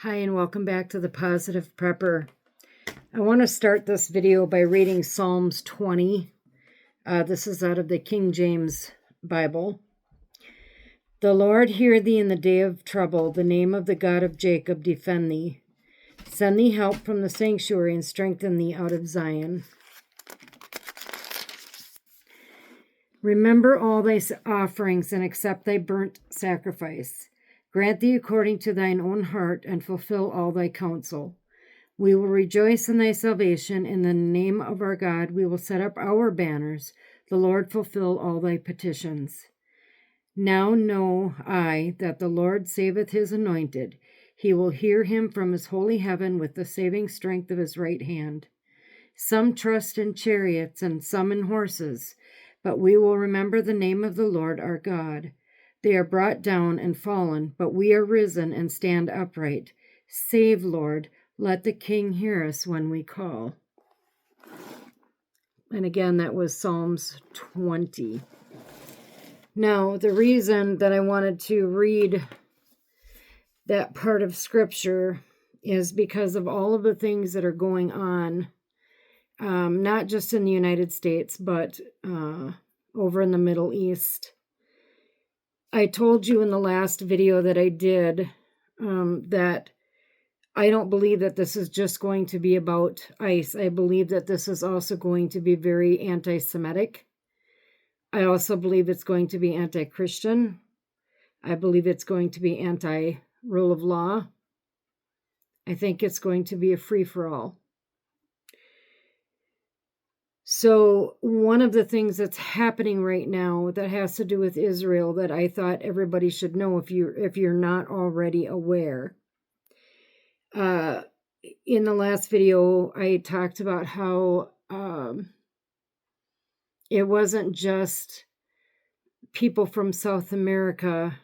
Hi, and welcome back to the Positive Prepper. I want to start this video by reading Psalms 20. This is out of the King James Bible. The Lord hear thee in the day of trouble. The name of the God of Jacob defend thee. Send thee help from the sanctuary and strengthen thee out of Zion. Remember all thy offerings and accept thy burnt sacrifice. Grant thee according to thine own heart, and fulfill all thy counsel. We will rejoice in thy salvation. In the name of our God, we will set up our banners. The Lord fulfill all thy petitions. Now know I that the Lord saveth his anointed. He will hear him from his holy heaven with the saving strength of his right hand. Some trust in chariots and some in horses, but we will remember the name of the Lord our God. They are brought down and fallen, but we are risen and stand upright. Save, Lord, let the King hear us when we call. And again, that was Psalms 20. Now, the reason that I wanted to read that part of Scripture is because of all of the things that are going on, not just in the United States, but over in the Middle East. I told you in the last video that I did that I don't believe that this is just going to be about ICE. I believe that this is also going to be very anti-Semitic. I also believe it's going to be anti-Christian. I believe it's going to be anti-rule of law. I think it's going to be a free-for-all. So one of the things that's happening right now that has to do with Israel that I thought everybody should know if you're not already aware. In the last video, I talked about how it wasn't just people from South America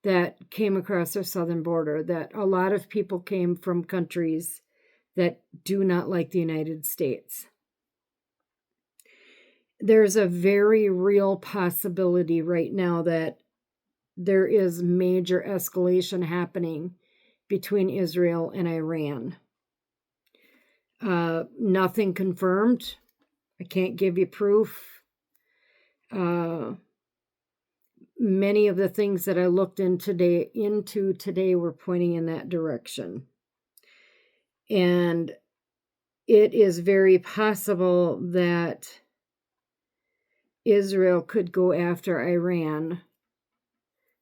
that came across our southern border, that a lot of people came from countries that do not like the United States. There's a very real possibility right now that there is major escalation happening between Israel and Iran. Nothing confirmed. I can't give you proof. Many of the things that I looked into today were pointing in that direction. And it is very possible that Israel could go after Iran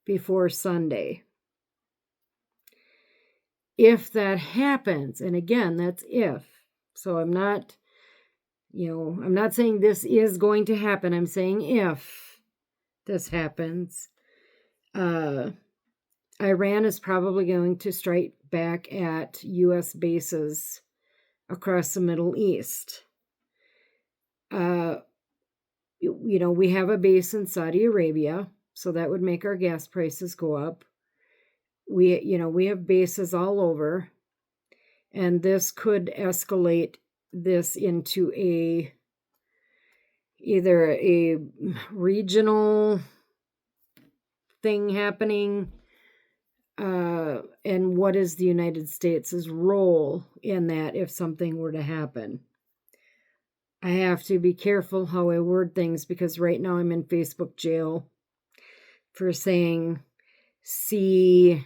before Sunday. If that happens, and again, that's if. So I'm not saying this is going to happen. I'm saying if this happens, Iran is probably going to strike back at U.S. bases across the Middle East. We have a base in Saudi Arabia, so that would make our gas prices go up. We have bases all over, and this could escalate this into either a regional thing happening, and what is the United States' role in that if something were to happen. I have to be careful how I word things because right now I'm in Facebook jail for saying C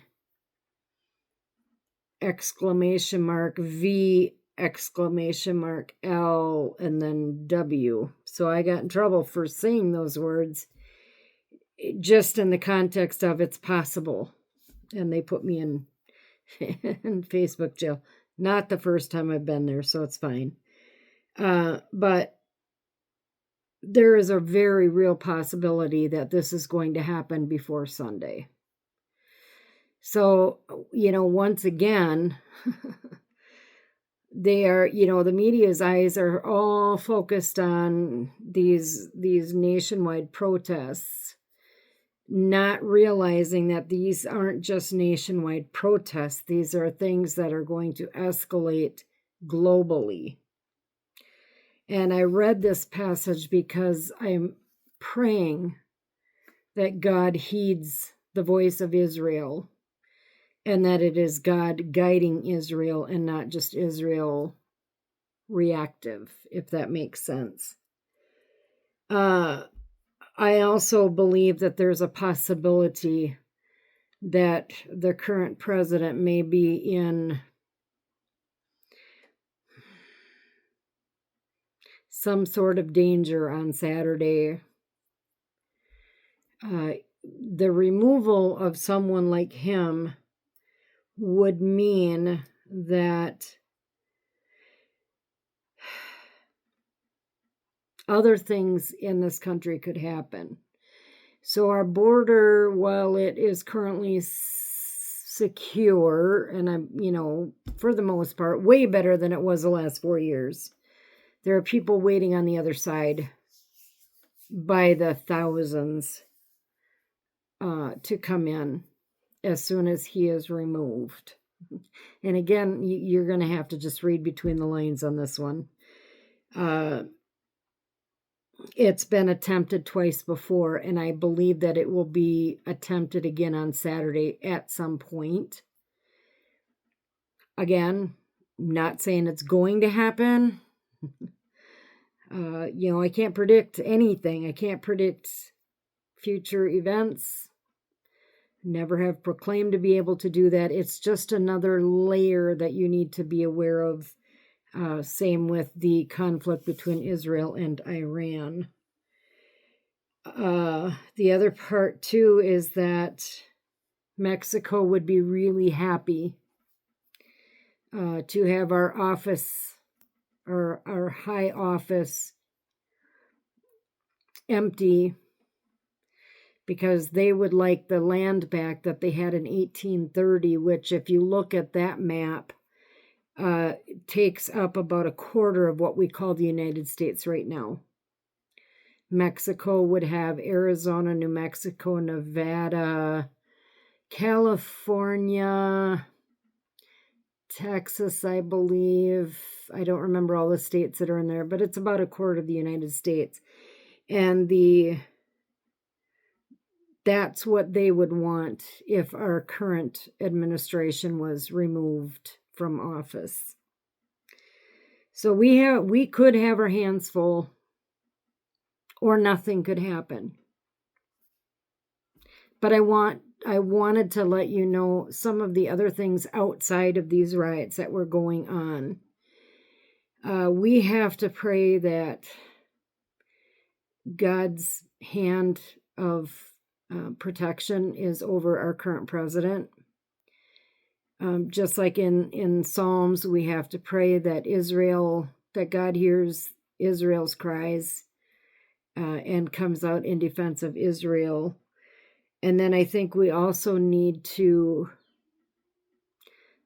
exclamation mark V exclamation mark L and then W. So I got in trouble for saying those words just in the context of it's possible. And they put me in Facebook jail. Not the first time I've been there, so it's fine. But there is a very real possibility that this is going to happen before Sunday. So, once again, they are, the media's eyes are all focused on these nationwide protests, not realizing that these aren't just nationwide protests. These are things that are going to escalate globally. And I read this passage because I'm praying that God heeds the voice of Israel and that it is God guiding Israel and not just Israel reactive, if that makes sense. I also believe that there's a possibility that the current president may be in some sort of danger on Saturday. The removal of someone like him would mean that other things in this country could happen. So our border, while it is currently secure, and I'm, for the most part, way better than it was the last 4 years, there are people waiting on the other side by the thousands to come in as soon as he is removed. And again, you're going to have to just read between the lines on this one. It's been attempted twice before, and I believe that it will be attempted again on Saturday at some point. Again, not saying it's going to happen. I can't predict anything. I can't predict future events. Never have proclaimed to be able to do that. It's just another layer that you need to be aware of. Same with the conflict between Israel and Iran. The other part, too, is that Mexico would be really happy to have our office, or our high office, empty, because they would like the land back that they had in 1830, which, if you look at that map, takes up about a quarter of what we call the United States right now. Mexico would have Arizona, New Mexico, Nevada, California, Texas, I believe. I don't remember all the states that are in there, but it's about a quarter of the United States. And that's what they would want if our current administration was removed from office. So we could have our hands full, or nothing could happen. But I wanted to let you know some of the other things outside of these riots that were going on. We have to pray that God's hand of protection is over our current president. Just like in Psalms, we have to pray that God hears Israel's cries and comes out in defense of Israel. And then I think we also need to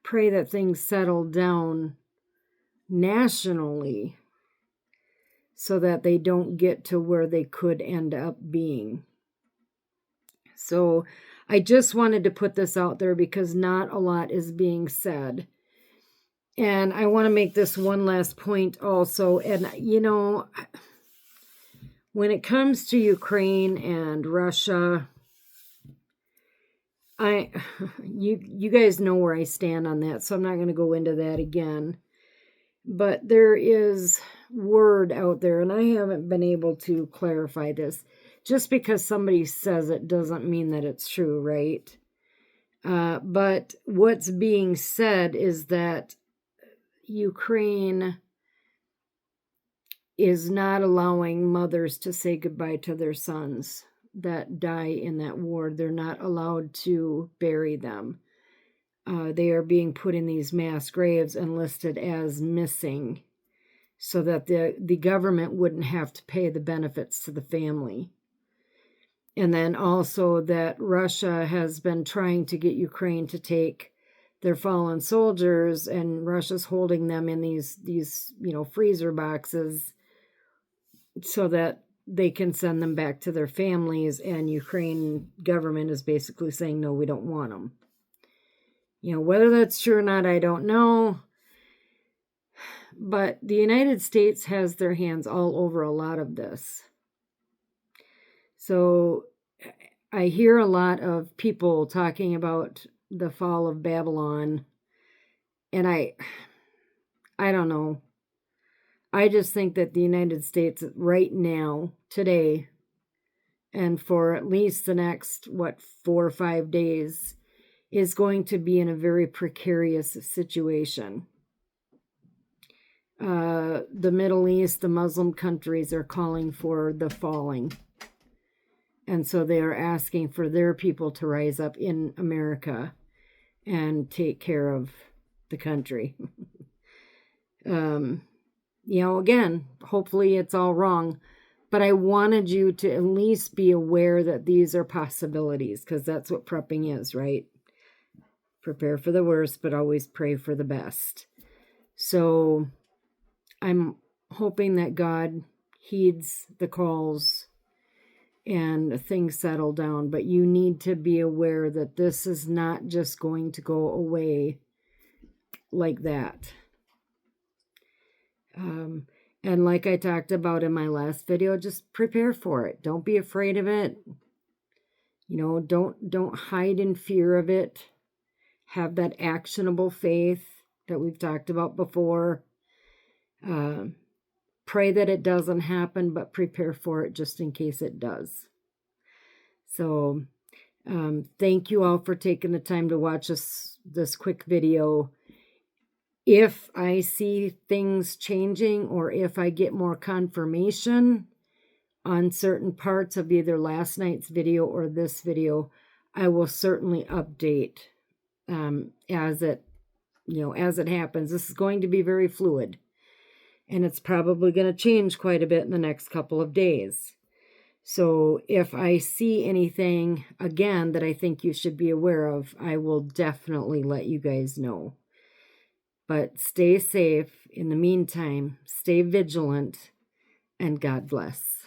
pray that things settle down nationally so that they don't get to where they could end up being. So I just wanted to put this out there because not a lot is being said. And I want to make this one last point also. And, when it comes to Ukraine and Russia, you guys know where I stand on that, so I'm not going to go into that again. But there is word out there, and I haven't been able to clarify this. Just because somebody says it doesn't mean that it's true, right? But what's being said is that Ukraine is not allowing mothers to say goodbye to their sons that die in that war. They're not allowed to bury them. They are being put in these mass graves and listed as missing so that the government wouldn't have to pay the benefits to the family. And then also that Russia has been trying to get Ukraine to take their fallen soldiers, and Russia's holding them in these freezer boxes so that they can send them back to their families, and Ukraine government is basically saying, no, we don't want them. Whether that's true or not, I don't know. But the United States has their hands all over a lot of this. So I hear a lot of people talking about the fall of Babylon. And I don't know. I just think that the United States right now, today, and for at least the next, 4 or 5 days, is going to be in a very precarious situation. The Middle East, the Muslim countries are calling for the falling. And so they are asking for their people to rise up in America and take care of the country. Again, hopefully it's all wrong, but I wanted you to at least be aware that these are possibilities, because that's what prepping is, right? Prepare for the worst, but always pray for the best. So I'm hoping that God heeds the calls and things settle down, but you need to be aware that this is not just going to go away like that. And like I talked about in my last video, just prepare for it. Don't be afraid of it. Don't hide in fear of it. Have that actionable faith that we've talked about before. Pray that it doesn't happen, but prepare for it just in case it does. So thank you all for taking the time to watch this quick video. If I see things changing, or if I get more confirmation on certain parts of either last night's video or this video, I will certainly update as it happens. This is going to be very fluid, and it's probably going to change quite a bit in the next couple of days. So if I see anything, again, that I think you should be aware of, I will definitely let you guys know. But stay safe. In the meantime, stay vigilant, and God bless.